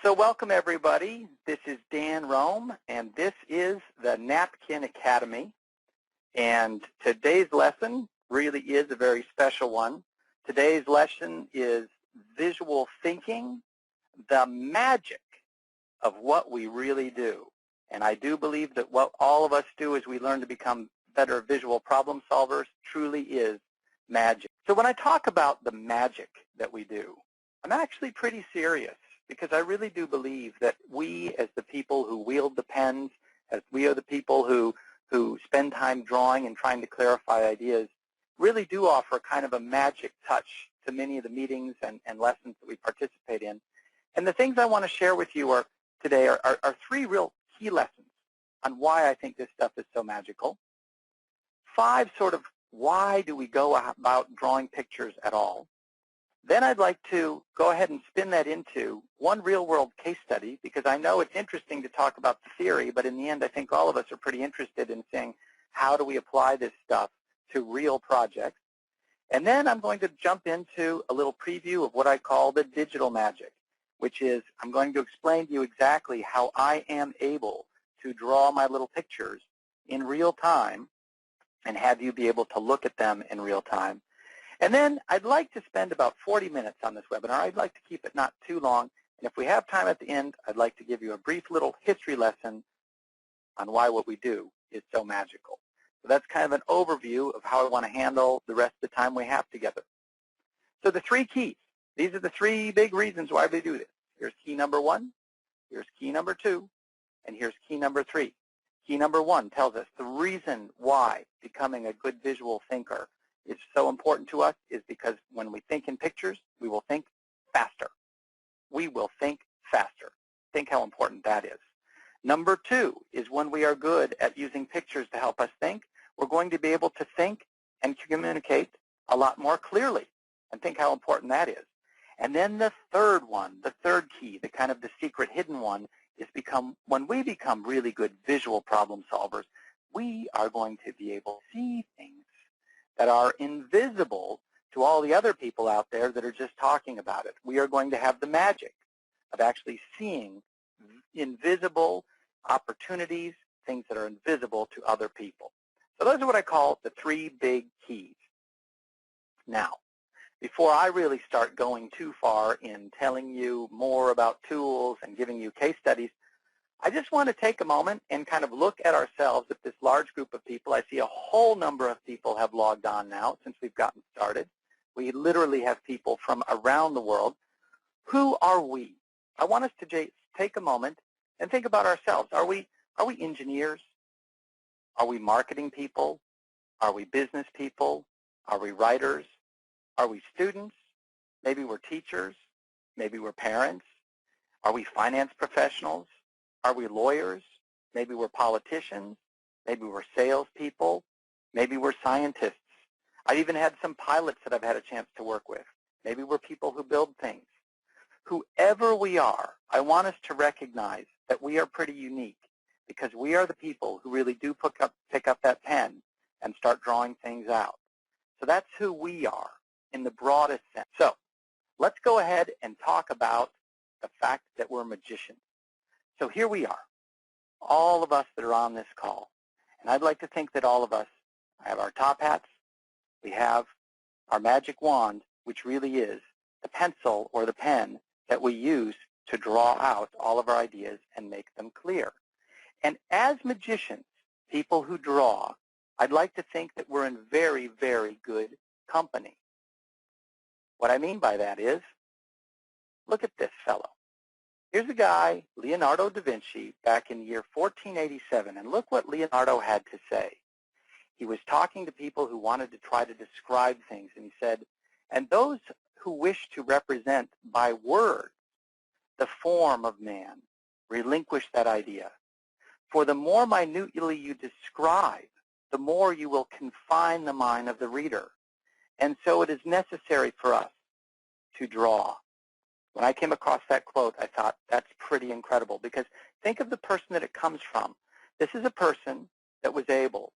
So welcome everybody. This is Dan Rome, and this is the Napkin Academy. And today's lesson really is a very special one. Today's lesson is visual thinking, the magic of what we really do. And I do believe that what all of us do as we learn to become better visual problem solvers truly is magic. So when I talk about the magic that we do, I'm actually pretty serious, because I really do believe that we, as the people who wield the pens, as we are the people who spend time drawing and trying to clarify ideas, really do offer kind of a magic touch to many of the meetings and lessons that we participate in. And the things I want to share with you today are three real key lessons on why I think this stuff is so magical. 5 sort of why do we go about drawing pictures at all. Then I'd like to go ahead and spin that into one real-world case study, because I know it's interesting to talk about the theory, but in the end I think all of us are pretty interested in saying, how do we apply this stuff to real projects? And then I'm going to jump into a little preview of what I call the digital magic, which is I'm going to explain to you exactly how I am able to draw my little pictures in real time and have you be able to look at them in real time. And then I'd like to spend about 40 minutes on this webinar. I'd like to keep it not too long. And if we have time at the end, I'd like to give you a brief little history lesson on why what we do is so magical. So that's kind of an overview of how I want to handle the rest of the time we have together. So the 3 keys. These are the 3 big reasons why we do this. Here's key number 1, here's key number 2, and here's key number 3. Key number 1 tells us the reason why becoming a good visual thinker is so important to us is because when we think in pictures, we will think faster. We will think faster. Think how important that is. Number 2 is when we are good at using pictures to help us think, we're going to be able to think and communicate a lot more clearly, and think how important that is. And then the third one, the third key, the kind of the secret hidden one, is when we become really good visual problem solvers, we are going to be able to see things that are invisible to all the other people out there that are just talking about it. We are going to have the magic of actually seeing invisible opportunities, things that are invisible to other people. So those are what I call the 3 big keys. Now, before I really start going too far in telling you more about tools and giving you case studies, I just want to take a moment and kind of look at ourselves at this large group of people. I see a whole number of people have logged on now since we've gotten started. We literally have people from around the world. Who are we? I want us to take a moment and think about ourselves. Are we engineers? Are we marketing people? Are we business people? Are we writers? Are we students? Maybe we're teachers. Maybe we're parents. Are we finance professionals? Are we lawyers? Maybe we're politicians. Maybe we're salespeople. Maybe we're scientists. I've even had some pilots that I've had a chance to work with. Maybe we're people who build things. Whoever we are, I want us to recognize that we are pretty unique, because we are the people who really do pick up that pen and start drawing things out. So that's who we are in the broadest sense. So let's go ahead and talk about the fact that we're magicians. So here we are, all of us that are on this call. And I'd like to think that all of us have our top hats. We have our magic wand, which really is the pencil or the pen that we use to draw out all of our ideas and make them clear. And as magicians, people who draw, I'd like to think that we're in very, very good company. What I mean by that is, look at this fellow. Here's a guy, Leonardo da Vinci, back in the year 1487, and look what Leonardo had to say. He was talking to people who wanted to try to describe things, and he said, and those who wish to represent by words the form of man, relinquish that idea. For the more minutely you describe, the more you will confine the mind of the reader. And so it is necessary for us to draw. When I came across that quote, I thought, that's pretty incredible, because think of the person that it comes from. This is a person that was able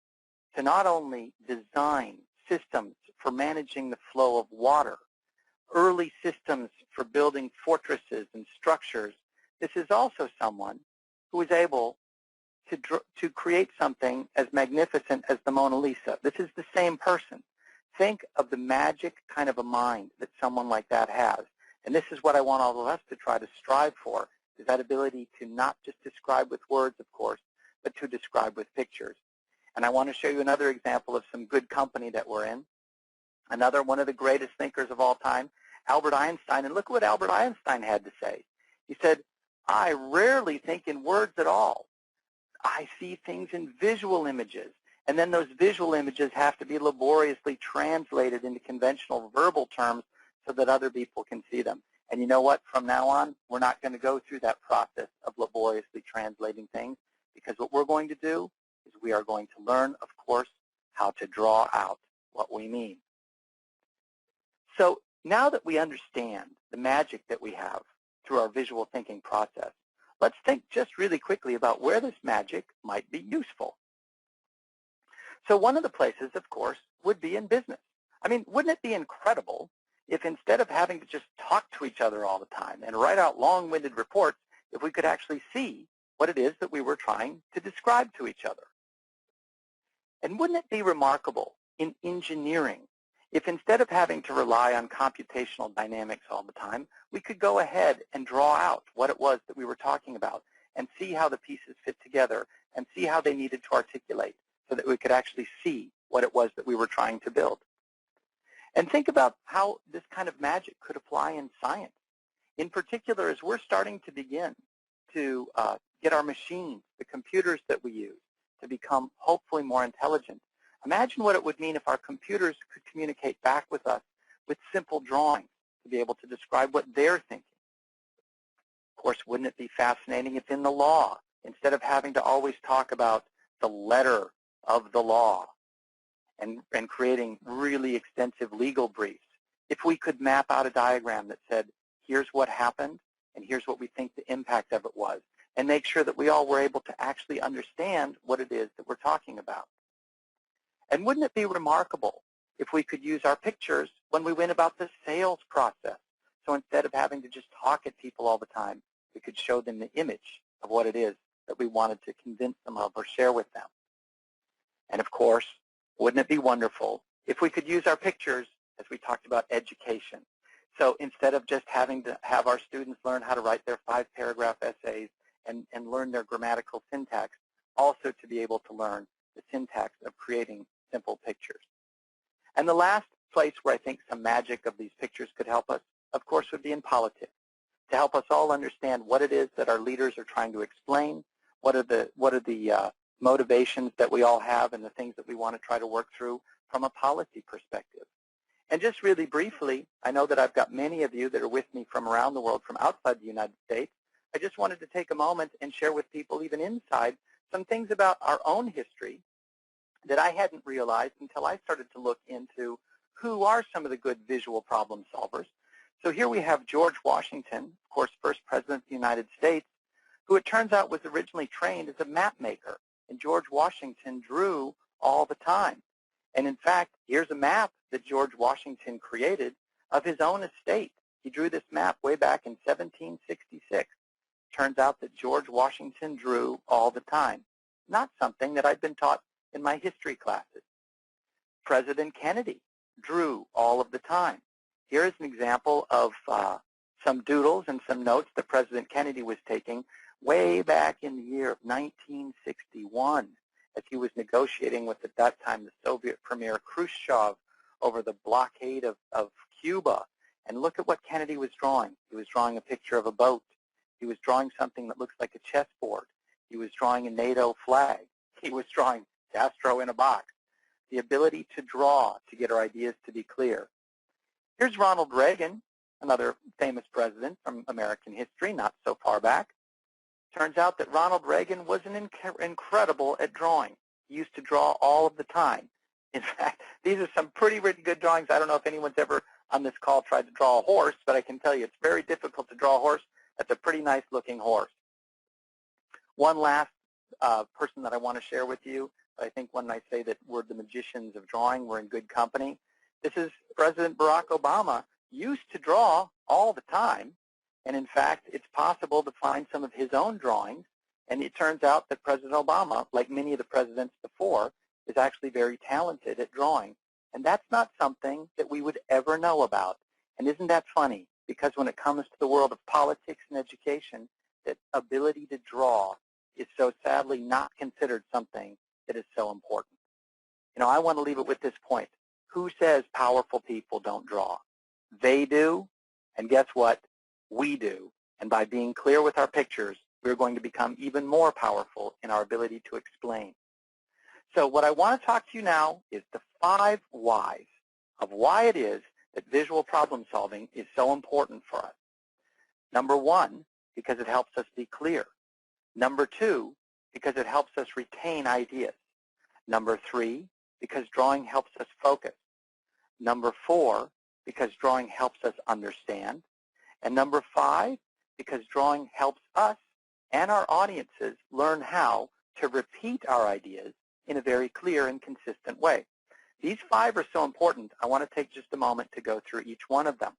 to not only design systems for managing the flow of water, early systems for building fortresses and structures this is also someone who is able to create something as magnificent as the Mona Lisa. This is the same person. Think of the magic kind of a mind that someone like that has. And this is what I want all of us to try to strive for, is that ability to not just describe with words, of course, but to describe with pictures. And I want to show you another example of some good company that we're in. Another one of the greatest thinkers of all time, Albert Einstein. And look what Albert Einstein had to say. He said, I rarely think in words at all. I see things in visual images. And then those visual images have to be laboriously translated into conventional verbal terms so that other people can see them. And you know what? From now on, we're not going to go through that process of laboriously translating things, because what we're going to do is we are going to learn, of course, how to draw out what we mean. So now that we understand the magic that we have through our visual thinking process, let's think just really quickly about where this magic might be useful. So one of the places, of course, would be in business. I mean, wouldn't it be incredible if instead of having to just talk to each other all the time and write out long-winded reports, if we could actually see what it is that we were trying to describe to each other? And wouldn't it be remarkable in engineering if instead of having to rely on computational dynamics all the time, we could go ahead and draw out what it was that we were talking about and see how the pieces fit together and see how they needed to articulate, so that we could actually see what it was that we were trying to build. And think about how this kind of magic could apply in science. In particular, as we're starting to begin to get our machines, the computers that we use, to become hopefully more intelligent, imagine what it would mean if our computers could communicate back with us with simple drawings to be able to describe what they're thinking. Of course, wouldn't it be fascinating if in the law, instead of having to always talk about the letter of the law and creating really extensive legal briefs, if we could map out a diagram that said, here's what happened and here's what we think the impact of it was, and make sure that we all were able to actually understand what it is that we're talking about. And wouldn't it be remarkable if we could use our pictures when we went about the sales process? So instead of having to just talk at people all the time, we could show them the image of what it is that we wanted to convince them of or share with them. And of course, wouldn't it be wonderful if we could use our pictures as we talked about education? So instead of just having to have our students learn how to write their 5-paragraph essays and learn their grammatical syntax, also to be able to learn the syntax of creating simple pictures. And the last place where I think some magic of these pictures could help us, of course, would be in politics, to help us all understand what it is that our leaders are trying to explain, what are the motivations that we all have and the things that we want to try to work through from a policy perspective. And just really briefly, I know that I've got many of you that are with me from around the world, from outside the United States. I just wanted to take a moment and share with people even inside some things about our own history that I hadn't realized until I started to look into who are some of the good visual problem solvers. So here we have George Washington, of course, first president of the United States, who it turns out was originally trained as a map maker. And George Washington drew all the time. And in fact, here's a map that George Washington created of his own estate. He drew this map way back in 1766. Turns out that George Washington drew all the time. Not something that I'd been taught in my history classes. President Kennedy drew all of the time. Here is an example of some doodles and some notes that President Kennedy was taking way back in the year of 1961 as he was negotiating with, at that time, the Soviet Premier Khrushchev over the blockade of Cuba. And look at what Kennedy was drawing. He was drawing a picture of a boat. He was drawing something that looks like a chessboard. He was drawing a NATO flag. He was drawing Castro in a box. The ability to draw, to get our ideas to be clear. Here's Ronald Reagan, another famous president from American history, not so far back. Turns out that Ronald Reagan was incredible at drawing. He used to draw all of the time. In fact, these are some pretty good drawings. I don't know if anyone's ever on this call tried to draw a horse, but I can tell you it's very difficult to draw a horse. That's a pretty nice looking horse. One last person that I want to share with you, I think when I say that we're the magicians of drawing, we're in good company. This is President Barack Obama. Used to draw all the time, And in fact, it's possible to find some of his own drawings, and it turns out that President Obama, like many of the presidents before, is actually very talented at drawing. And that's not something that we would ever know about. And isn't that funny? Because when it comes to the world of politics and education, that ability to draw is so sadly not considered something that is so important. You know, I want to leave it with this point. Who says powerful people don't draw? They do, and guess what? We do. And by being clear with our pictures, we're going to become even more powerful in our ability to explain. So what I want to talk to you now is the 5 whys of why it is that visual problem solving is so important for us. Number 1, because it helps us be clear. Number 2, because it helps us retain ideas. Number 3, because drawing helps us focus. Number 4, because drawing helps us understand. And number 5, because drawing helps us and our audiences learn how to repeat our ideas in a very clear and consistent way. These 5 are so important, I want to take just a moment to go through each one of them.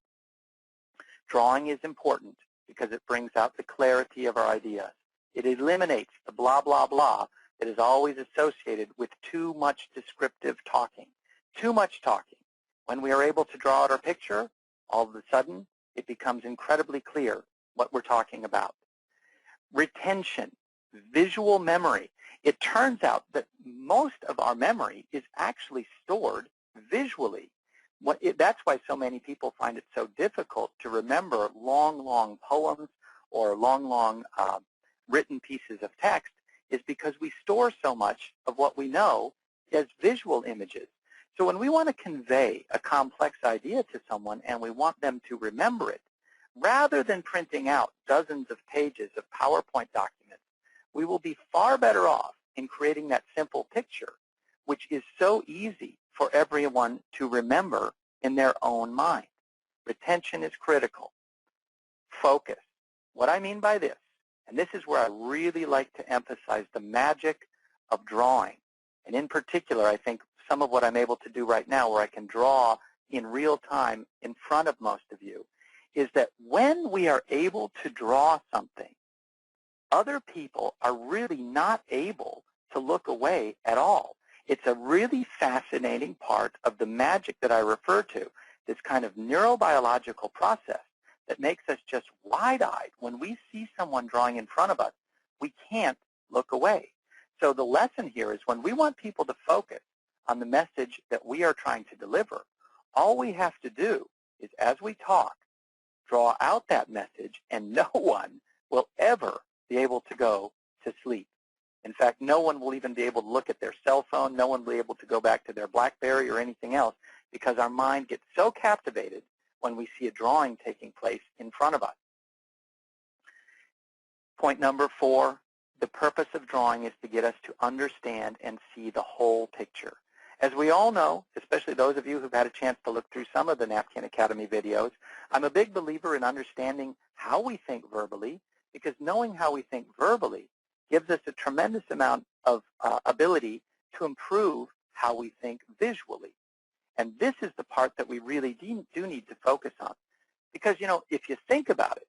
Drawing is important because it brings out the clarity of our ideas. It eliminates the blah, blah, blah that is always associated with too much descriptive talking. Too much talking. When we are able to draw out our picture, all of a sudden, it becomes incredibly clear what we're talking about. Retention, visual memory. It turns out that most of our memory is actually stored visually. That's why so many people find it so difficult to remember long, long poems or long, written pieces of text, is because we store so much of what we know as visual images. So when we want to convey a complex idea to someone and we want them to remember it, rather than printing out dozens of pages of PowerPoint documents, we will be far better off in creating that simple picture, which is so easy for everyone to remember in their own mind. Retention is critical. Focus. What I mean by this, and this is where I really like to emphasize the magic of drawing, and in particular, I think some of what I'm able to do right now, where I can draw in real time in front of most of you, is that when we are able to draw something, other people are really not able to look away at all. It's a really fascinating part of the magic that I refer to, this kind of neurobiological process that makes us just wide-eyed. When we see someone drawing in front of us, we can't look away. So the lesson here is when we want people to focus on the message that we are trying to deliver, all we have to do is, as we talk, draw out that message, and no one will ever be able to go to sleep. In fact, no one will even be able to look at their cell phone. No one will be able to go back to their BlackBerry or anything else, because our mind gets so captivated when we see a drawing taking place in front of us. Point number 4, the purpose of drawing is to get us to understand and see the whole picture. As we all know, especially those of you who've had a chance to look through some of the Napkin Academy videos, I'm a big believer in understanding how we think verbally, because knowing how we think verbally gives us a tremendous amount of ability to improve how we think visually. And this is the part that we really do need to focus on. Because, you know, if you think about it,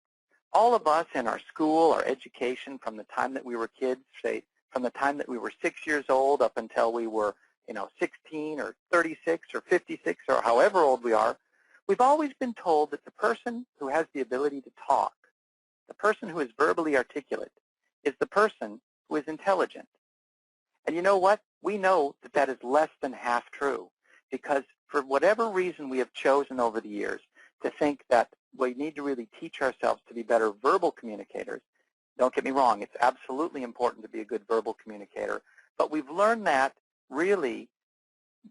all of us in our school, our education, from the time that we were kids, say from the time that we were 6 years old up until we were 16 or 36 or 56 or however old we are, we've always been told that the person who has the ability to talk, the person who is verbally articulate, is the person who is intelligent. And you know what? We know that that is less than half true, because for whatever reason we have chosen over the years to think that we need to really teach ourselves to be better verbal communicators. Don't get me wrong, it's absolutely important to be a good verbal communicator, but we've learned that really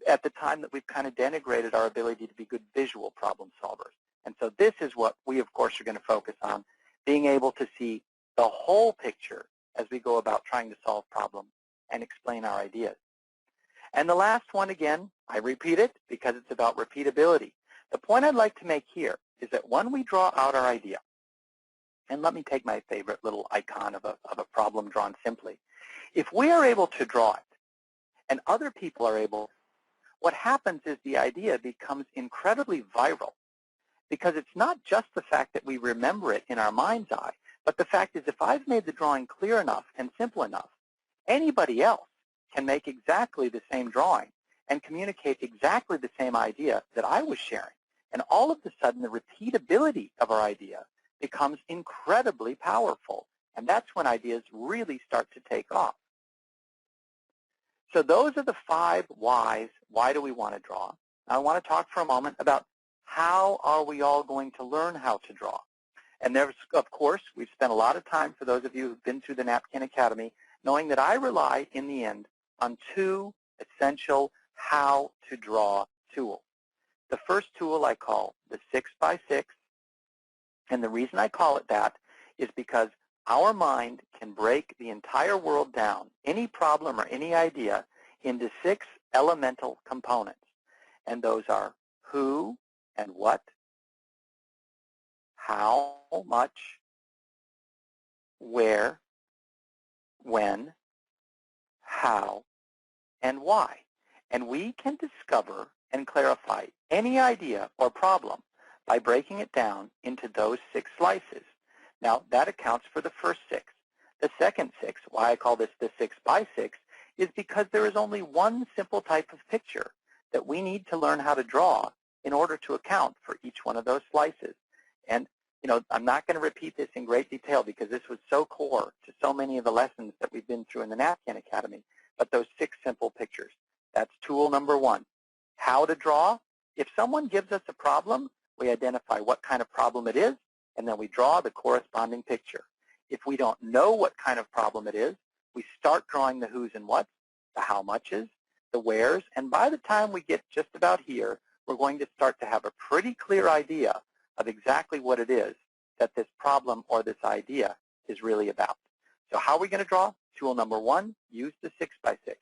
at the time that we've kind of denigrated our ability to be good visual problem solvers. And so this is what we, of course, are going to focus on, being able to see the whole picture as we go about trying to solve problems and explain our ideas. And the last one, again, I repeat it because it's about repeatability. The point I'd like to make here is that when we draw out our idea, and let me take my favorite little icon of a problem drawn simply. If we are able to draw it, and other people are able, what happens is the idea becomes incredibly viral. because it's not just the fact that we remember it in our mind's eye, but the fact is if I've made the drawing clear enough and simple enough, anybody else can make exactly the same drawing and communicate exactly the same idea that I was sharing. And all of a sudden, the repeatability of our idea becomes incredibly powerful. And that's when ideas really start to take off. So those are the 5 whys. Why do we want to draw? I want to talk for a moment about how are we all going to learn how to draw. And there's, of course, we've spent a lot of time, for those of you who've been through the Napkin Academy, knowing that I rely, in the end, on 2 essential how to draw tools. The first tool I call the 6x6, and the reason I call it that is because our mind can break the entire world down, any problem or any idea, into 6 elemental components. And those are who and what, how much, where, when, how, and why. And we can discover and clarify any idea or problem by breaking it down into those 6 slices. Now, that accounts for the first 6. The second 6, why I call this the 6x6, is because there is only one simple type of picture that we need to learn how to draw in order to account for each one of those slices. And, you know, I'm not going to repeat this in great detail because this was so core to so many of the lessons that we've been through in the Napkin Academy, but those 6 simple pictures. That's tool number 1. How to draw. If someone gives us a problem, we identify what kind of problem it is, and then we draw the corresponding picture. If we don't know what kind of problem it is, we start drawing the who's and what's, the how muches, the where's, and by the time we get just about here, we're going to start to have a pretty clear idea of exactly what it is that this problem or this idea is really about. So how are we going to draw? Tool number 1, use the 6x6.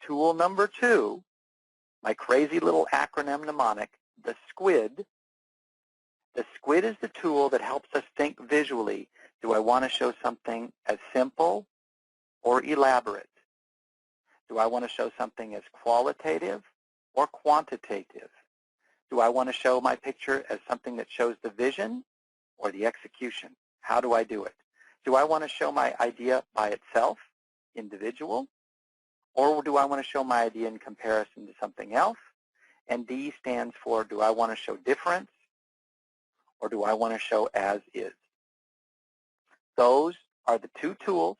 Tool number 2, my crazy little acronym mnemonic, the SQUID. The SQUID is the tool that helps us think visually. Do I want to show something as simple or elaborate? Do I want to show something as qualitative or quantitative? Do I want to show my picture as something that shows the vision or the execution? How do I do it? Do I want to show my idea by itself, individual? Or do I want to show my idea in comparison to something else? And D stands for, do I want to show difference or do I want to show as is? Those are the 2 tools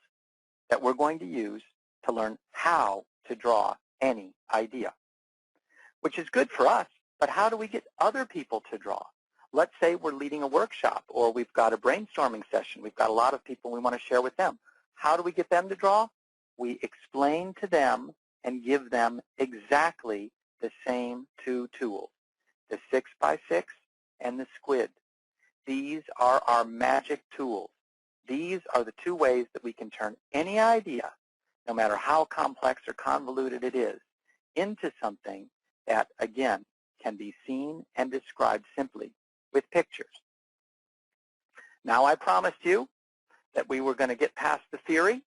that we're going to use to learn how to draw any idea, which is good for us, but how do we get other people to draw? Let's say we're leading a workshop or we've got a brainstorming session. We've got a lot of people we want to share with them. How do we get them to draw? We explain to them and give them exactly the same 2 tools, the 6x6 and the SQUID. These are our magic tools. These are the 2 ways that we can turn any idea, no matter how complex or convoluted it is, into something that, again, can be seen and described simply with pictures. Now, I promised you that we were going to get past the theory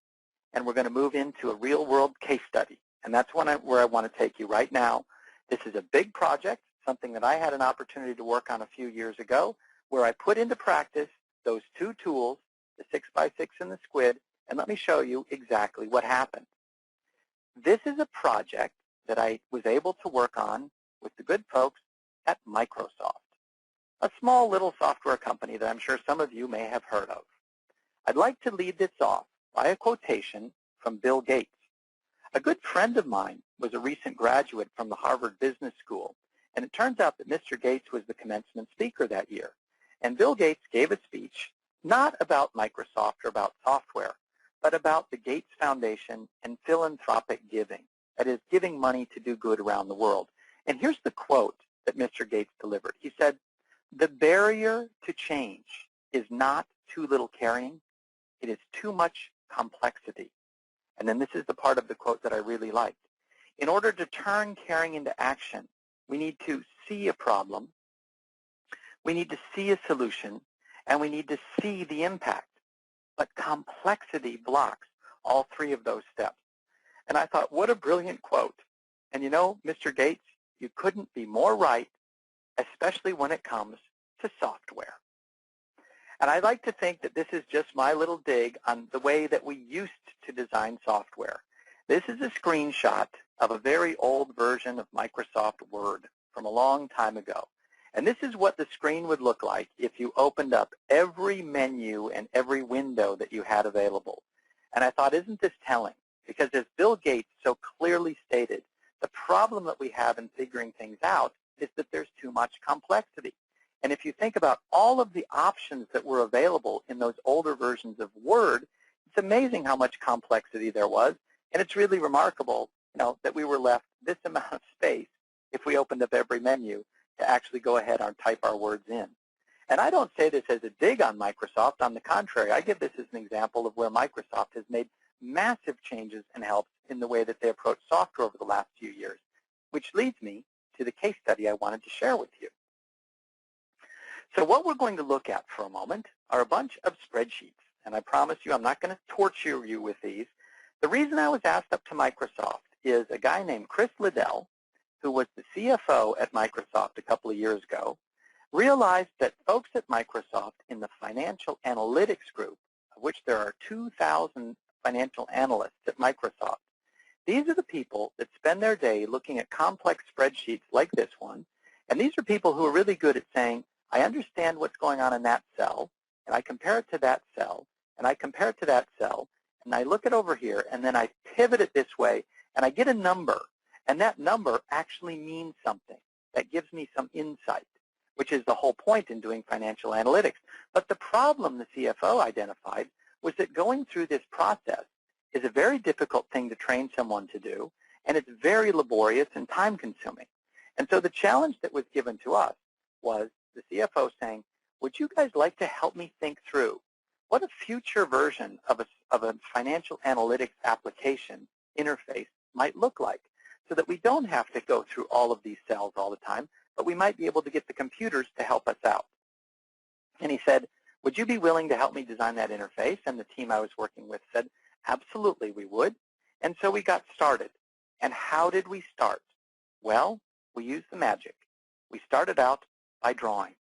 and we're going to move into a real-world case study. And that's where I want to take you right now. This is a big project, something that I had an opportunity to work on a few years ago, where I put into practice those 2 tools, the 6x6 and the SQUID, and let me show you exactly what happened. This is a project that I was able to work on with the good folks at Microsoft, a small little software company that I'm sure some of you may have heard of. I'd like to lead this off by a quotation from Bill Gates. A good friend of mine was a recent graduate from the Harvard Business School, and it turns out that Mr. Gates was the commencement speaker that year. And Bill Gates gave a speech not about Microsoft or about software, but about the Gates Foundation and philanthropic giving, that is, giving money to do good around the world. And here's the quote that Mr. Gates delivered. He said, "The barrier to change is not too little caring, it is too much complexity." And then this is the part of the quote that I really liked. In order to turn caring into action, we need to see a problem, we need to see a solution, and we need to see the impact. But complexity blocks all 3 of those steps. And I thought, what a brilliant quote. And you know, Mr. Gates, you couldn't be more right, especially when it comes to software. And I like to think that this is just my little dig on the way that we used to design software. This is a screenshot of a very old version of Microsoft Word from a long time ago. And this is what the screen would look like if you opened up every menu and every window that you had available. And I thought, isn't this telling? Because as Bill Gates so clearly stated, the problem that we have in figuring things out is that there's too much complexity. And if you think about all of the options that were available in those older versions of Word, it's amazing how much complexity there was. And it's really remarkable, that we were left this amount of space if we opened up every menu to actually go ahead and type our words in. And I don't say this as a dig on Microsoft. On the contrary, I give this as an example of where Microsoft has made massive changes and helps in the way that they approach software over the last few years, which leads me to the case study I wanted to share with you. So what we're going to look at for a moment are a bunch of spreadsheets. And I promise you I'm not going to torture you with these. The reason I was asked up to Microsoft is a guy named Chris Liddell, who was the CFO at Microsoft a couple of years ago, realized that folks at Microsoft in the financial analytics group, of which there are 2,000 financial analysts at Microsoft, these are the people that spend their day looking at complex spreadsheets like this one. And these are people who are really good at saying, I understand what's going on in that cell, and I compare it to that cell, and I compare it to that cell, and I look it over here, and then I pivot it this way, and I get a number, and that number actually means something. That gives me some insight, which is the whole point in doing financial analytics. But the problem the CFO identified was that going through this process is a very difficult thing to train someone to do, and it's very laborious and time-consuming. And so the challenge that was given to us was the CFO saying, would you guys like to help me think through what a future version of a financial analytics application interface might look like so that we don't have to go through all of these cells all the time, but we might be able to get the computers to help us out. And he said, would you be willing to help me design that interface? And the team I was working with said, absolutely, we would. And so we got started. And how did we start? Well, we used the magic. We started out by drawing.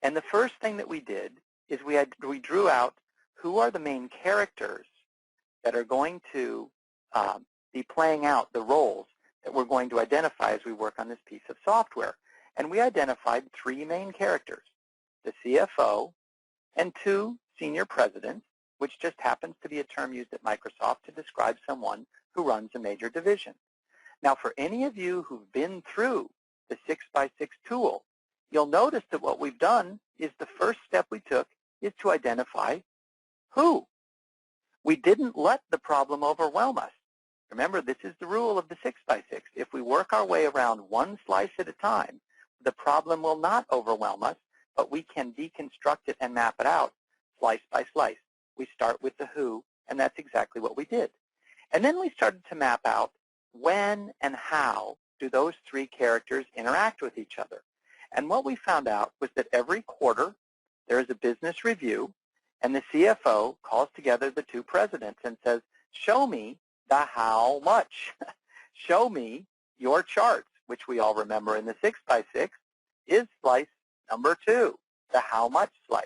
And the first thing that we did is we drew out who are the main characters that are going to be playing out the roles that we're going to identify as we work on this piece of software. And we identified 3 main characters, the CFO and 2 senior presidents, which just happens to be a term used at Microsoft to describe someone who runs a major division. Now, for any of you who've been through the 6x6 tool, you'll notice that what we've done is the first step we took is to identify who. We didn't let the problem overwhelm us. Remember, this is the rule of the 6x6. If we work our way around one slice at a time, the problem will not overwhelm us, but we can deconstruct it and map it out slice by slice. We start with the who, and that's exactly what we did. And then we started to map out when and how do those 3 characters interact with each other. And what we found out was that every quarter there is a business review, and the CFO calls together the 2 presidents and says, show me the how much. Show me your charts, which we all remember in the 6x6 is slice number 2, the how much slice.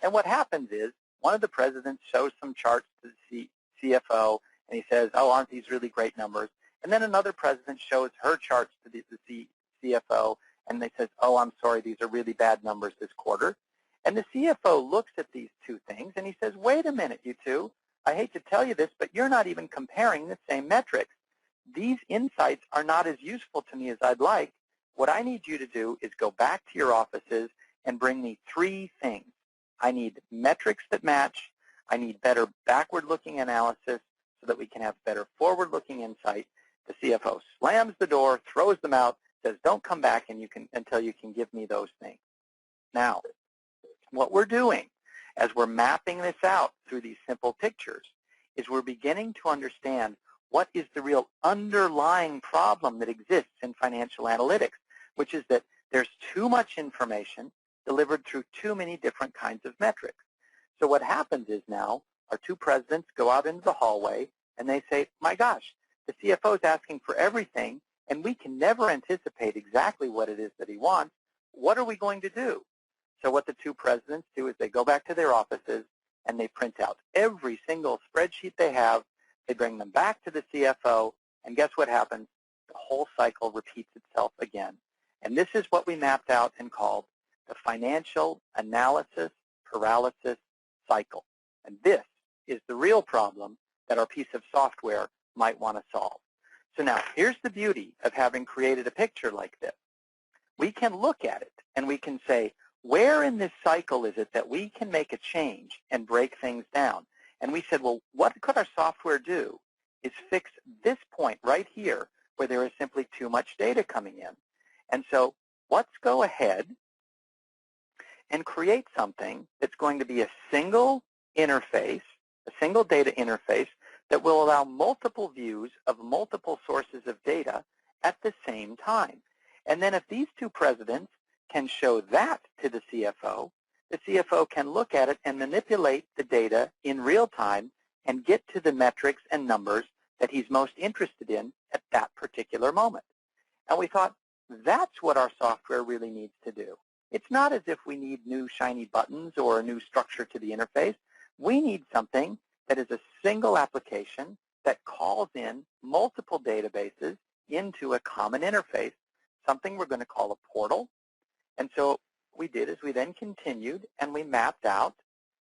And what happens is one of the presidents shows some charts to the CFO, and he says, oh, aren't these really great numbers? And then another president shows her charts to the CFO, and they says, oh, I'm sorry, these are really bad numbers this quarter. And the CFO looks at these 2 things, and he says, wait a minute, you 2. I hate to tell you this, but you're not even comparing the same metrics. These insights are not as useful to me as I'd like. What I need you to do is go back to your offices and bring me 3 things. I need metrics that match. I need better backward-looking analysis so that we can have better forward-looking insight. The CFO slams the door, throws them out, says, don't come back until you can give me those things. Now, what we're doing as we're mapping this out through these simple pictures is we're beginning to understand what is the real underlying problem that exists in financial analytics, which is that there's too much information delivered through too many different kinds of metrics. So what happens is now our 2 presidents go out into the hallway and they say, my gosh, the CFO is asking for everything and we can never anticipate exactly what it is that he wants. What are we going to do? So what the two presidents do is they go back to their offices and they print out every single spreadsheet they have. They bring them back to the CFO, and guess what happens? The whole cycle repeats itself again. And this is what we mapped out and called the financial analysis paralysis cycle. And this is the real problem that our piece of software might want to solve. So now, here's the beauty of having created a picture like this. We can look at it and we can say, where in this cycle is it that we can make a change and break things down? And we said, well, what could our software do is fix this point right here where there is simply too much data coming in. And so let's go ahead and create something that's going to be a single interface, a single data interface that will allow multiple views of multiple sources of data at the same time. And then if these two presidents can show that to the CFO can look at it and manipulate the data in real time and get to the metrics and numbers that he's most interested in at that particular moment. And we thought, that's what our software really needs to do. It's not as if we need new shiny buttons or a new structure to the interface. We need something that is a single application that calls in multiple databases into a common interface, something we're going to call a portal. And so what we did is we then continued and we mapped out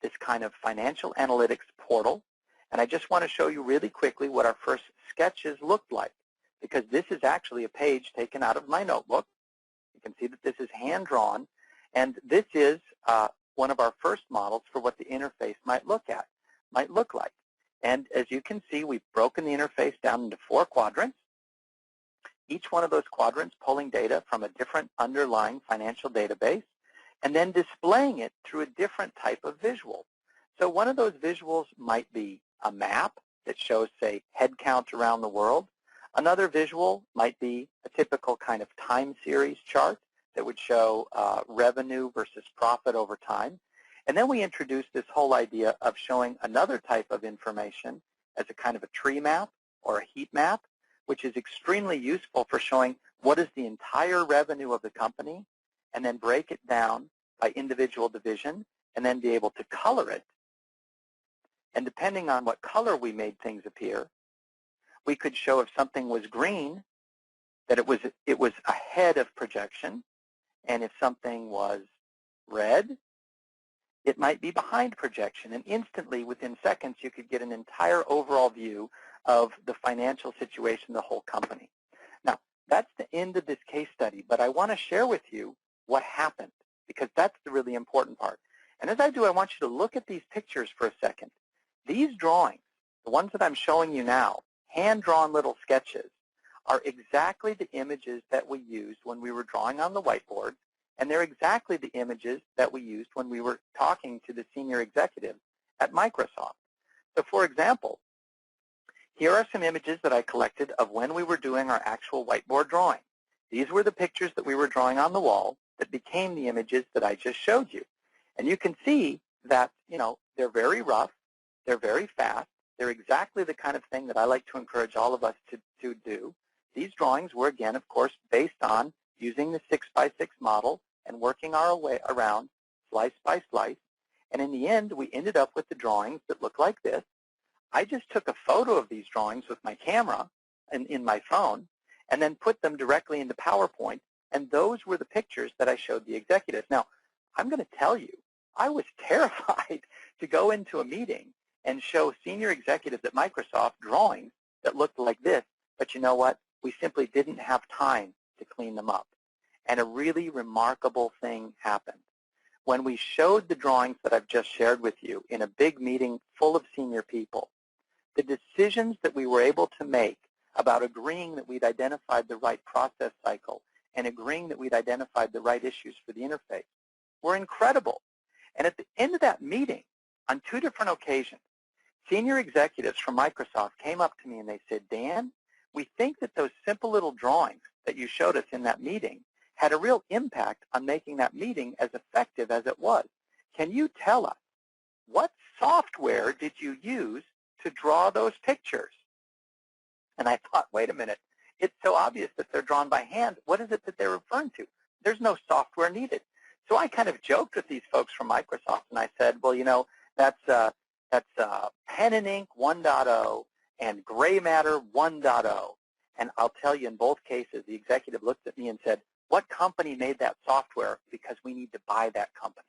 this kind of financial analytics portal. And I just want to show you really quickly what our first sketches looked like, because this is actually a page taken out of my notebook. You can see that this is hand-drawn, and this is one of our first models for what the interface might look like. And as you can see, we've broken the interface down into 4 quadrants. Each one of those quadrants pulling data from a different underlying financial database and then displaying it through a different type of visual. So one of those visuals might be a map that shows, say, head count around the world. Another visual might be a typical kind of time series chart that would show revenue versus profit over time. And then we introduced this whole idea of showing another type of information as a kind of a tree map or a heat map, which is extremely useful for showing what is the entire revenue of the company, and then break it down by individual division, and then be able to color it. And depending on what color we made things appear, we could show if something was green, that it was ahead of projection, and if something was red, it might be behind projection. And instantly, within seconds, you could get an entire overall view of the financial situation of the whole company. Now, that's the end of this case study, but I want to share with you what happened, because that's the really important part. And as I do, I want you to look at these pictures for a second. These drawings, the ones that I'm showing you now, hand-drawn little sketches, are exactly the images that we used when we were drawing on the whiteboard, and they're exactly the images that we used when we were talking to the senior executives at Microsoft. So for example, here are some images that I collected of when we were doing our actual whiteboard drawing. These were the pictures that we were drawing on the wall that became the images that I just showed you. And you can see that, they're very rough, they're very fast, they're exactly the kind of thing that I like to encourage all of us to do. These drawings were, again, of course, based on using the 6x6 model and working our way around slice by slice. And in the end, we ended up with the drawings that look like this. I just took a photo of these drawings with my camera and in my phone and then put them directly into PowerPoint, and those were the pictures that I showed the executives. Now, I'm going to tell you, I was terrified to go into a meeting and show senior executives at Microsoft drawings that looked like this, but you know what? We simply didn't have time to clean them up. And a really remarkable thing happened. When we showed the drawings that I've just shared with you in a big meeting full of senior people, the decisions that we were able to make about agreeing that we'd identified the right process cycle and agreeing that we'd identified the right issues for the interface were incredible. And at the end of that meeting, on 2 different occasions, senior executives from Microsoft came up to me and they said, Dan, we think that those simple little drawings that you showed us in that meeting had a real impact on making that meeting as effective as it was. Can you tell us, what software did you use to draw those pictures? And I thought, wait a minute, it's so obvious that they're drawn by hand. What is it that they're referring to? There's no software needed. So I kind of joked with these folks from Microsoft, and I said, well, you know, that's pen and ink 1.0 and gray matter 1.0. And I'll tell you, in both cases, the executive looked at me and said, what company made that software? Because we need to buy that company.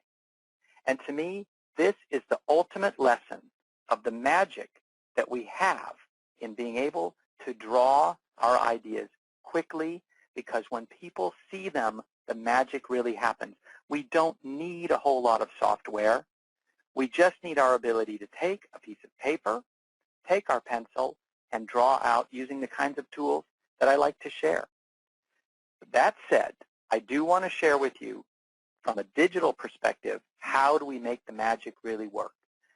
And to me, this is the ultimate lesson of the magic that we have in being able to draw our ideas quickly, because when people see them, the magic really happens. We don't need a whole lot of software. We just need our ability to take a piece of paper, take our pencil, and draw out using the kinds of tools that I like to share. That said, I do want to share with you, from a digital perspective, how do we make the magic really work?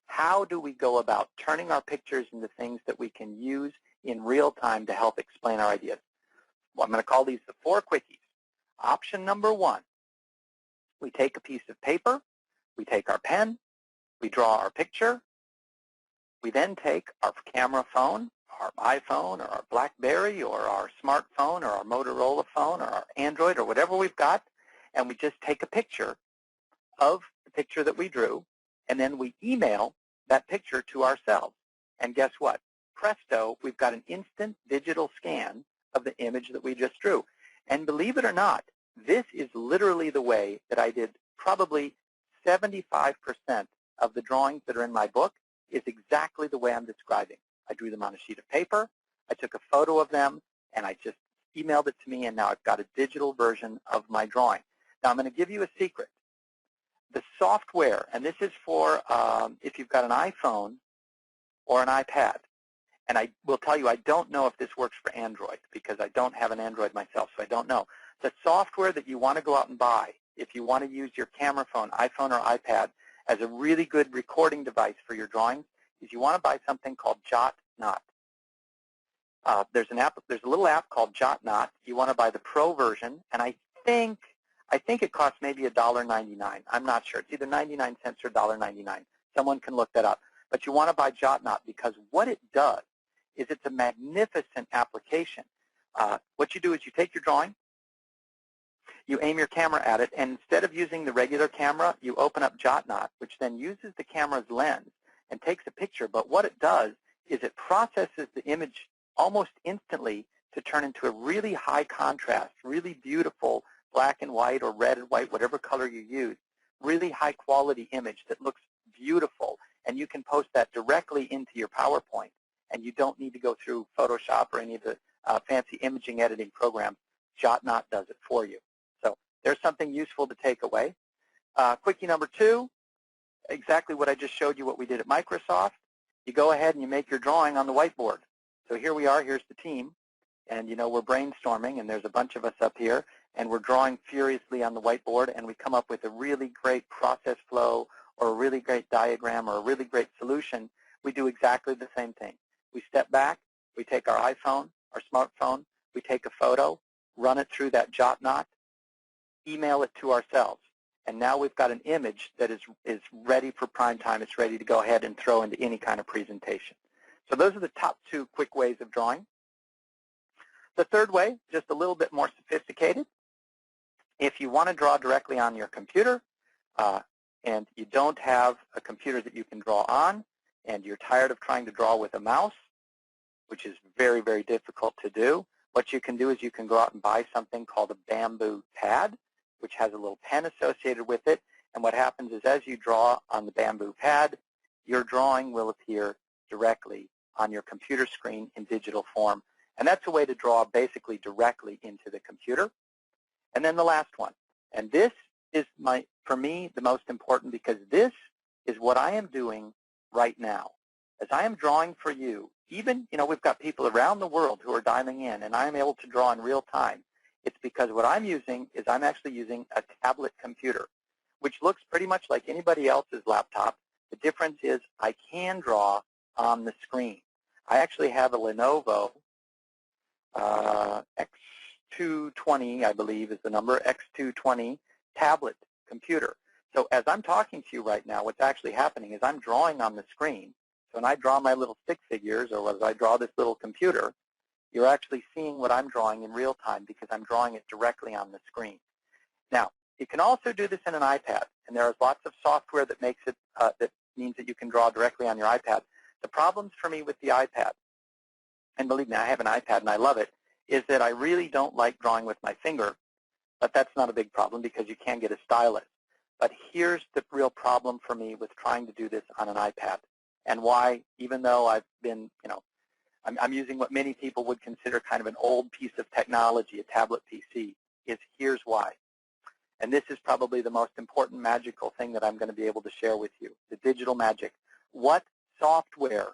How do we go about turning our pictures into things that we can use in real time to help explain our ideas? Well, I'm going to call these the 4 quickies. Option number 1, we take a piece of paper, we take our pen, we draw our picture, we then take our camera phone, our iPhone, or our BlackBerry, or our smartphone, or our Motorola phone, or our Android, or whatever we've got, and we just take a picture of the picture that we drew, and then we email that picture to ourselves. And guess what? Presto, we've got an instant digital scan of the image that we just drew. And believe it or not, this is literally the way that I did probably 75% of the drawings that are in my book, is exactly the way I'm describing. I drew them on a sheet of paper, I took a photo of them, and I just emailed it to me, and now I've got a digital version of my drawing. Now I'm going to give you a secret. The software, and this is for if you've got an iPhone or an iPad, and I will tell you I don't know if this works for Android, because I don't have an Android myself, so I don't know. The software that you want to go out and buy, if you want to use your camera phone, iPhone or iPad, as a really good recording device for your drawings, is you want to buy something called Jot-Not. There's a little app called Jot-Not. You want to buy the Pro version, and I think it costs maybe $1.99. I'm not sure. It's either 99 cents or $1.99. Someone can look that up. But you want to buy Jot-Not, because what it does is it's a magnificent application. What you do is you take your drawing, you aim your camera at it, and instead of using the regular camera, you open up Jot-Not, which then uses the camera's lens and takes a picture. But what it does is it processes the image almost instantly to turn into a really high contrast, really beautiful black and white or red and white, whatever color you use, really high quality image that looks beautiful. And you can post that directly into your PowerPoint, and you don't need to go through Photoshop or any of the fancy imaging editing programs. Jot-Not does it for you. So there's something useful to take away. Quickie number 2, exactly what I just showed you what we did at Microsoft. You go ahead and you make your drawing on the whiteboard. So here we are, here's the team, and you know we're brainstorming, and there's a bunch of us up here, and we're drawing furiously on the whiteboard, and we come up with a really great process flow or a really great diagram or a really great solution. We do exactly the same thing. We step back, we take our iPhone, our smartphone, we take a photo, run it through that Jot-Not, email it to ourselves. And now we've got an image that is ready for prime time. It's ready to go ahead and throw into any kind of presentation. So those are the top 2 quick ways of drawing. The third way, just a little bit more sophisticated. If you want to draw directly on your computer and you don't have a computer that you can draw on, and you're tired of trying to draw with a mouse, which is very, very difficult to do, what you can do is you can go out and buy something called a bamboo pad, which has a little pen associated with it. And what happens is as you draw on the bamboo pad, your drawing will appear directly on your computer screen in digital form. And that's a way to draw basically directly into the computer. And then the last one. And this is, for me, the most important, because this is what I am doing right now. As I am drawing for you, even, we've got people around the world who are dialing in, and I'm able to draw in real time. It's because what I'm using is I'm actually using a tablet computer, which looks pretty much like anybody else's laptop. The difference is I can draw on the screen. I actually have a Lenovo X220, I believe is the number, X220 tablet computer. So as I'm talking to you right now, what's actually happening is I'm drawing on the screen. So when I draw my little stick figures, or as I draw this little computer, you're actually seeing what I'm drawing in real time because I'm drawing it directly on the screen. Now, You can also do this in an iPad, and there is lots of software that makes it, that means that you can draw directly on your iPad. The problems for me with the iPad, and believe me, I have an iPad and I love it, is that I really don't like drawing with my finger, but that's not a big problem because you can get a stylus. But here's the real problem for me with trying to do this on an iPad, and why, even though I've been, I'm using what many people would consider kind of an old piece of technology, a tablet PC, is here's why. And this is probably the most important magical thing that I'm going to be able to share with you, the digital magic. What software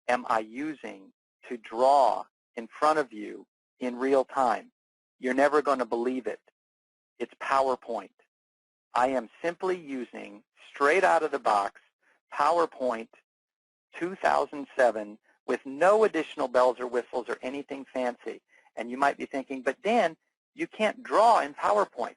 am I using to draw in front of you in real time? You're never going to believe it. It's PowerPoint. I am simply using, straight out of the box, PowerPoint 2007 with no additional bells or whistles or anything fancy. And you might be thinking, but Dan, you can't draw in PowerPoint.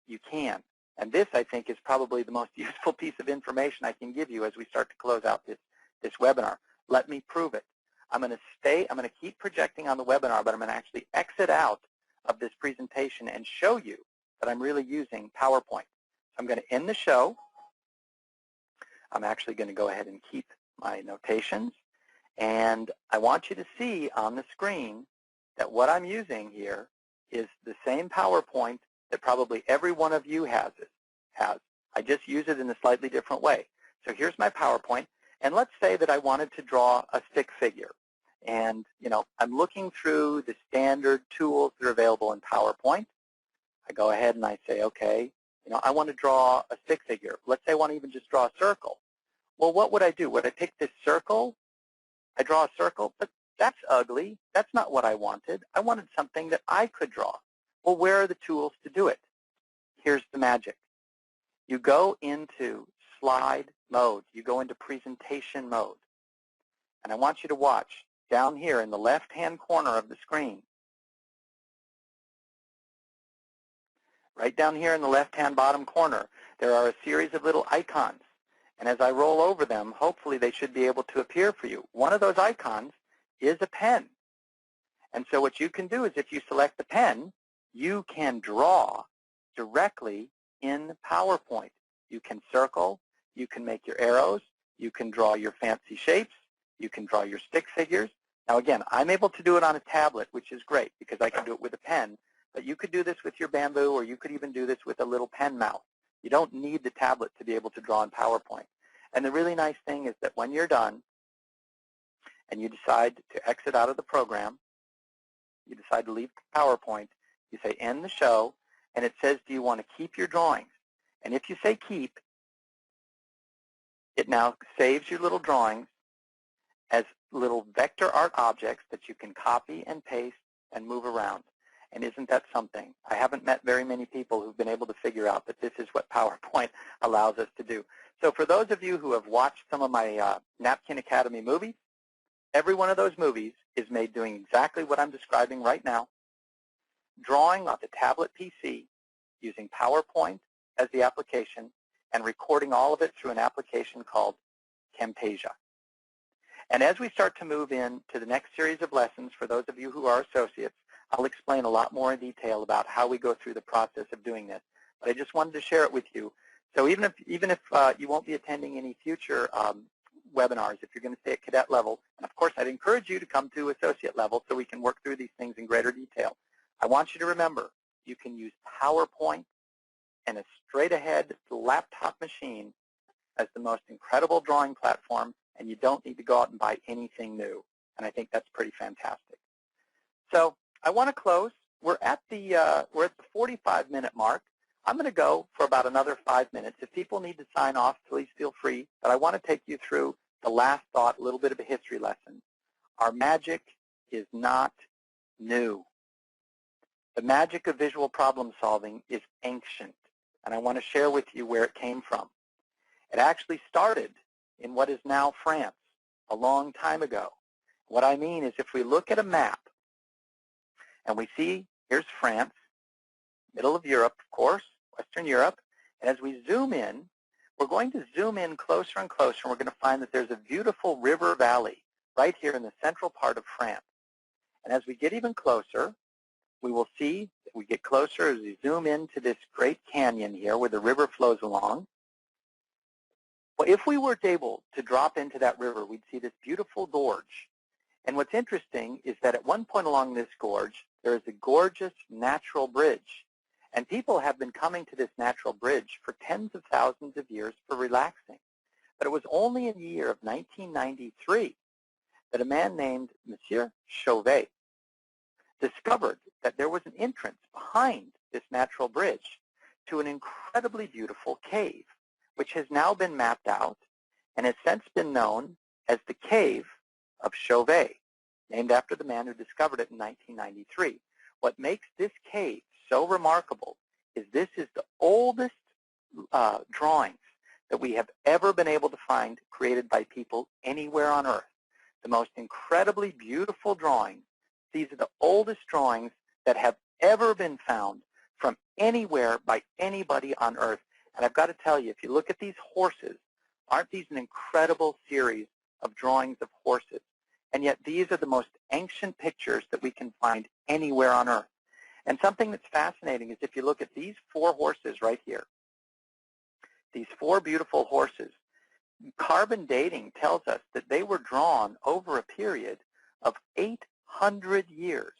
You can. And this, I think, is probably the most useful piece of information I can give you as we start to close out this webinar. Let me prove it. I'm going to keep projecting on the webinar, but I'm going to actually exit out of this presentation and show you that I'm really using PowerPoint. So I'm going to end the show. I'm actually going to go ahead and keep my notations. And I want you to see on the screen that what I'm using here is the same PowerPoint that probably every one of you has. I just use it in a slightly different way. So here's my PowerPoint, and let's say that I wanted to draw a stick figure. And, I'm looking through the standard tools that are available in PowerPoint. I go ahead and I say, okay, I want to draw a stick figure. Let's say I want to even just draw a circle. Well, what would I do? Would I pick this circle? I draw a circle, but that's ugly. That's not what I wanted. I wanted something that I could draw. Well, where are the tools to do it? Here's the magic. You go into slide mode. You go into presentation mode. And I want you to watch down here in the left-hand corner of the screen. Right down here in the left-hand bottom corner, there are a series of little icons. And as I roll over them, hopefully they should be able to appear for you. One of those icons is a pen. And so what you can do is if you select the pen, you can draw directly in PowerPoint. You can circle, you can make your arrows, you can draw your fancy shapes, you can draw your stick figures. Now again, I'm able to do it on a tablet, which is great because I can do it with a pen, but you could do this with your Bamboo, or you could even do this with a little pen mouse. You don't need the tablet to be able to draw in PowerPoint. And the really nice thing is that when you're done and you decide to exit out of the program, you decide to leave PowerPoint, you say end the show, and it says, do you want to keep your drawings? And if you say keep, it now saves your little drawings as little vector art objects that you can copy and paste and move around. And isn't that something? I haven't met very many people who've been able to figure out that this is what PowerPoint allows us to do. So for those of you who have watched some of my Napkin Academy movies, every one of those movies is made doing exactly what I'm describing right now, drawing off the tablet PC using PowerPoint as the application and recording all of it through an application called Camtasia. And as we start to move into the next series of lessons, for those of you who are associates, I'll explain a lot more in detail about how we go through the process of doing this. But I just wanted to share it with you. So even if you won't be attending any future webinars, if you're going to stay at cadet level, and of course I'd encourage you to come to associate level so we can work through these things in greater detail. I want you to remember, you can use PowerPoint and a straight-ahead laptop machine as the most incredible drawing platform, and you don't need to go out and buy anything new. And I think that's pretty fantastic. So I want to close. We're at the 45-minute mark. I'm going to go for about another 5 minutes. If people need to sign off, please feel free. But I want to take you through the last thought, a little bit of a history lesson. Our magic is not new. The magic of visual problem solving is ancient, and I want to share with you where it came from. It actually started in what is now France a long time ago. What I mean is if we look at a map and we see here's France, middle of Europe, of course, Western Europe, and as we zoom in, we're going to zoom in closer and closer, and we're going to find that there's a beautiful river valley right here in the central part of France. And as we get even closer, we will see that we get closer as we zoom into this great canyon here where the river flows along. Well, if we were able to drop into that river, we'd see this beautiful gorge. And what's interesting is that at one point along this gorge, there is a gorgeous natural bridge. And people have been coming to this natural bridge for tens of thousands of years for relaxing. But it was only in the year of 1993 that a man named Monsieur Chauvet discovered that there was an entrance behind this natural bridge to an incredibly beautiful cave, which has now been mapped out and has since been known as the Cave of Chauvet, named after the man who discovered it in 1993. What makes this cave so remarkable is this is the oldest drawings that we have ever been able to find created by people anywhere on Earth. The most incredibly beautiful drawings. These are the oldest drawings that have ever been found from anywhere by anybody on Earth. And I've got to tell you, if you look at these horses, aren't these an incredible series of drawings of horses? And yet these are the most ancient pictures that we can find anywhere on Earth. And something that's fascinating is if you look at these four horses right here, these four beautiful horses, carbon dating tells us that they were drawn over a period of 800 years.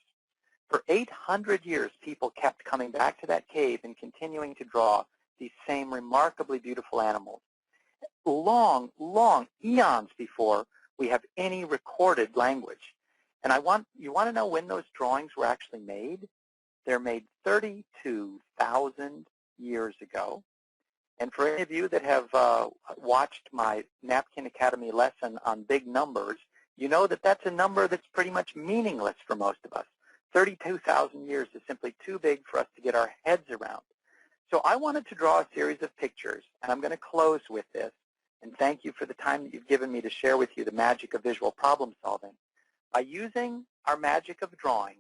For 800 years, people kept coming back to that cave and continuing to draw these same remarkably beautiful animals. Long, long eons before we have any recorded language. And you want to know when those drawings were actually made? They're made 32,000 years ago. And for any of you that have watched my Napkin Academy lesson on big numbers, you know that that's a number that's pretty much meaningless for most of us. 32,000 years is simply too big for us to get our heads around. So I wanted to draw a series of pictures, and I'm going to close with this. And thank you for the time that you've given me to share with you the magic of visual problem solving. By using our magic of drawing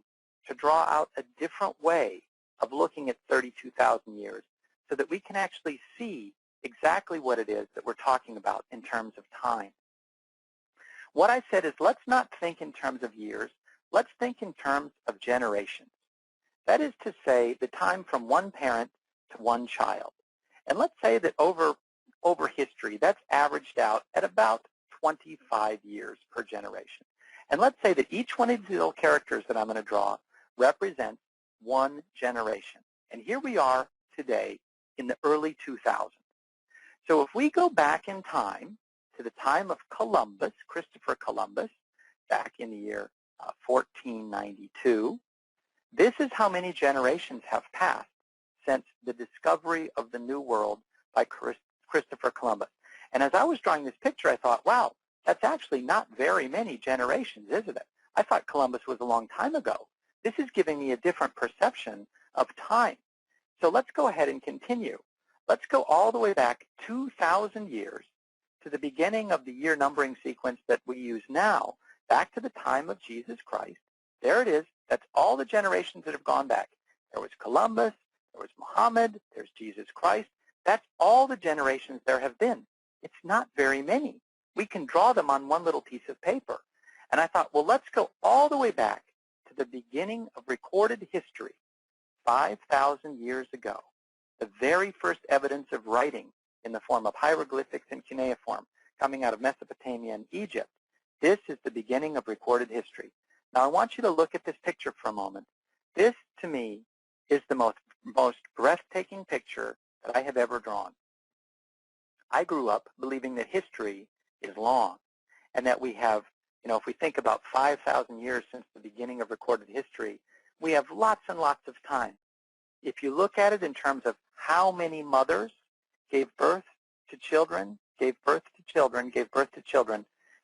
to draw out a different way of looking at 32,000 years so that we can actually see exactly what it is that we're talking about in terms of time. What I said is let's not think in terms of years. Let's think in terms of generations. That is to say the time from one parent to one child. And let's say that over history, that's averaged out at about 25 years per generation. And let's say that each one of these little characters that I'm going to draw represents one generation. And here we are today in the early 2000s. So if we go back in time to the time of Columbus, Christopher Columbus, back in the year 1492, this is how many generations have passed since the discovery of the New World by Christopher Columbus. And as I was drawing this picture, I thought, wow, that's actually not very many generations, isn't it? I thought Columbus was a long time ago. This is giving me a different perception of time. So let's go ahead and continue. Let's go all the way back 2,000 years to the beginning of the year numbering sequence that we use now, back to the time of Jesus Christ. There it is. That's all the generations that have gone back. There was Columbus, there was Muhammad, there's Jesus Christ. That's all the generations there have been. It's not very many. We can draw them on one little piece of paper. And I thought, well, let's go all the way back to the beginning of recorded history, 5,000 years ago. The very first evidence of writing in the form of hieroglyphics and cuneiform coming out of Mesopotamia and Egypt. This is the beginning of recorded history. Now, I want you to look at this picture for a moment. This, to me, is the most breathtaking picture that I have ever drawn. I grew up believing that history is long and that we have, if we think about 5,000 years since the beginning of recorded history, we have lots and lots of time. If you look at it in terms of how many mothers gave birth to children,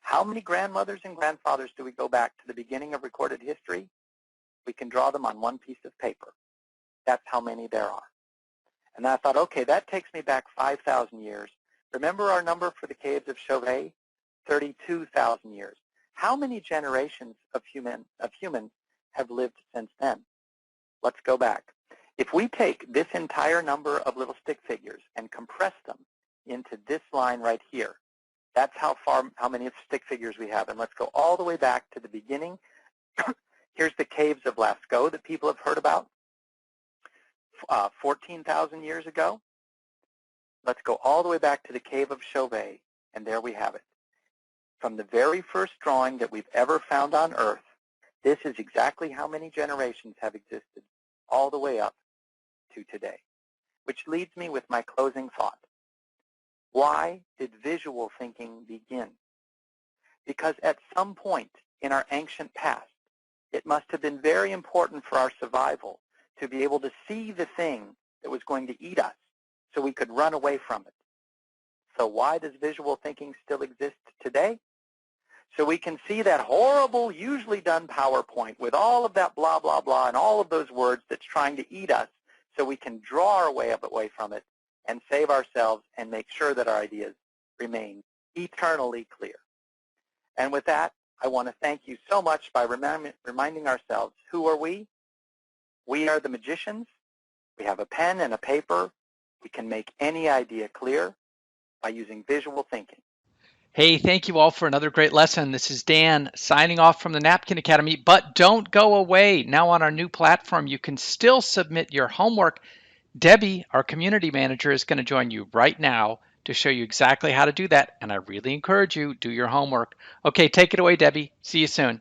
how many grandmothers and grandfathers do we go back to the beginning of recorded history? We can draw them on one piece of paper. That's how many there are. And I thought, okay, that takes me back 5,000 years. Remember our number for the caves of Chauvet? 32,000 years. How many generations of humans have lived since then? Let's go back. If we take this entire number of little stick figures and compress them into this line right here, that's how many stick figures we have. And let's go all the way back to the beginning Here's the caves of Lascaux that people have heard about 14,000 years ago. Let's go all the way back to the cave of Chauvet, and there we have it. From the very first drawing that we've ever found on Earth, this is exactly how many generations have existed all the way up to today. Which leads me with my closing thought. Why did visual thinking begin? Because at some point in our ancient past, it must have been very important for our survival to be able to see the thing that was going to eat us so we could run away from it. So why does visual thinking still exist today? So we can see that horrible, usually done PowerPoint with all of that blah, blah, blah, and all of those words that's trying to eat us, so we can draw our way away from it and save ourselves and make sure that our ideas remain eternally clear. And with that, I want to thank you so much by reminding ourselves, who are we? We are the magicians. We have a pen and a paper. We can make any idea clear by using visual thinking. Hey, thank you all for another great lesson. This is Dan signing off from the Napkin Academy, but don't go away. Now on our new platform, you can still submit your homework. Debbie, our community manager, is going to join you right now to show you exactly how to do that, and I really encourage you, do your homework. Okay, take it away, Debbie. See you soon.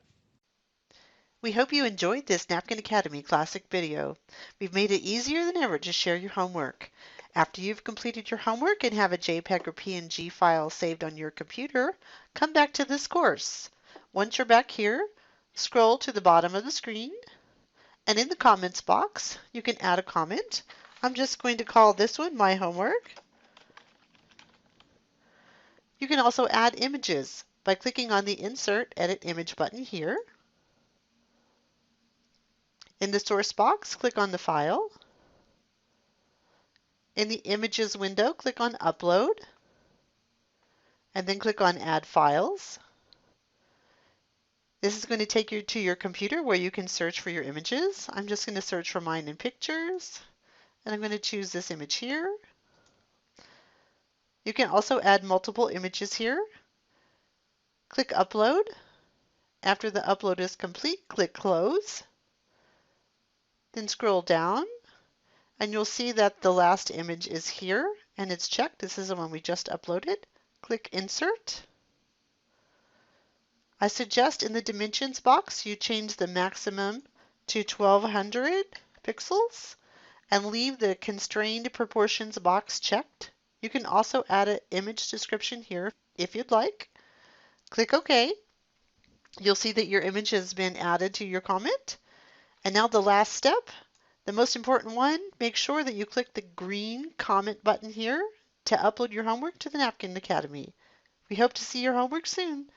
We hope you enjoyed this Napkin Academy classic video. We've made it easier than ever to share your homework. After you've completed your homework and have a JPEG or PNG file saved on your computer, come back to this course. Once you're back here, scroll to the bottom of the screen, and in the comments box, you can add a comment. I'm just going to call this one My Homework. You can also add images by clicking on the Insert Edit Image button here. In the source box, click on the file. In the Images window, click on Upload, and then click on Add Files. This is going to take you to your computer where you can search for your images. I'm just going to search for mine in Pictures, and I'm going to choose this image here. You can also add multiple images here. Click Upload. After the upload is complete, click Close. Then scroll down, and you'll see that the last image is here, and it's checked. This is the one we just uploaded. Click Insert. I suggest in the dimensions box you change the maximum to 1200 pixels and leave the constrained proportions box checked. You can also add an image description here if you'd like. Click OK. You'll see that your image has been added to your comment. And now the last step, the most important one, make sure that you click the green comment button here to upload your homework to the Napkin Academy. We hope to see your homework soon.